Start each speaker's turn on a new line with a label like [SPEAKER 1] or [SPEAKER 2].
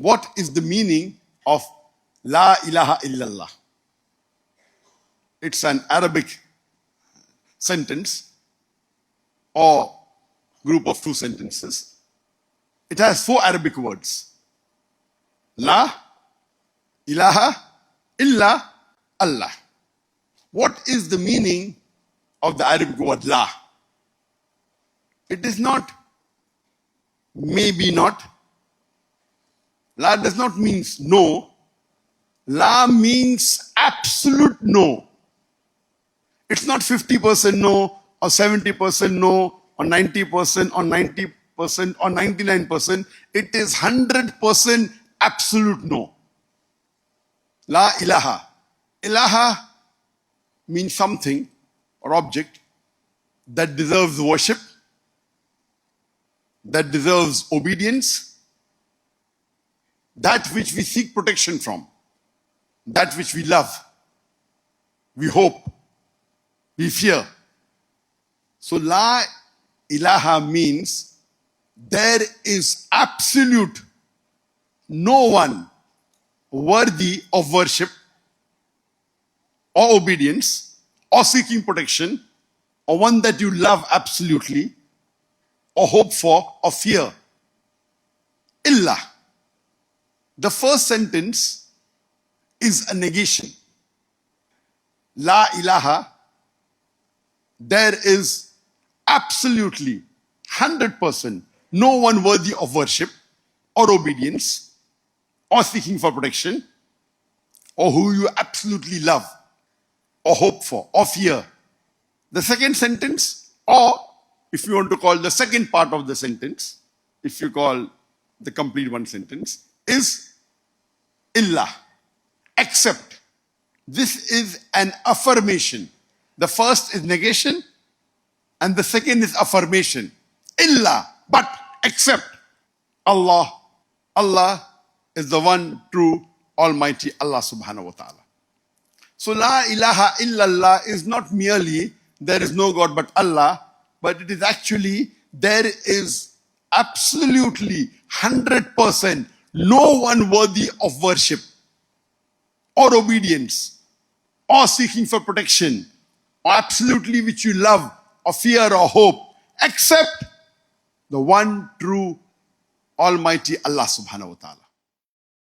[SPEAKER 1] What is the meaning of La Ilaha Illallah? It's an Arabic sentence or group of two sentences. It has four Arabic words. La Ilaha Illa Allah. What is the meaning of the Arabic word La? It is not maybe not. La does not mean no. La means absolute no. It's not 50% no or 70% no or 90% or 90% or 99%. It is 100% absolute no. La ilaha. Ilaha means something or object that deserves worship, that deserves obedience, that which we seek protection from, that which we love, we hope, we fear. So La ilaha means there is absolute no one worthy of worship or obedience or seeking protection or one that you love absolutely or hope for or fear. Illa. The first sentence is a negation. La ilaha, there is absolutely 100% no one worthy of worship or obedience or seeking for protection or who you absolutely love or hope for or fear. The second sentence, or if you want to call the second part of the sentence, if you call the complete one sentence, is illa, except. This is an affirmation. The first is negation and the second is affirmation. Illa, but except Allah. Allah is the one true Almighty Allah subhanahu wa ta'ala. So La ilaha illallah is not merely there is no God but Allah, but it is actually there is absolutely 100% no one worthy of worship or obedience or seeking for protection or absolutely which you love or fear or hope except the one true Almighty Allah subhanahu wa ta'ala.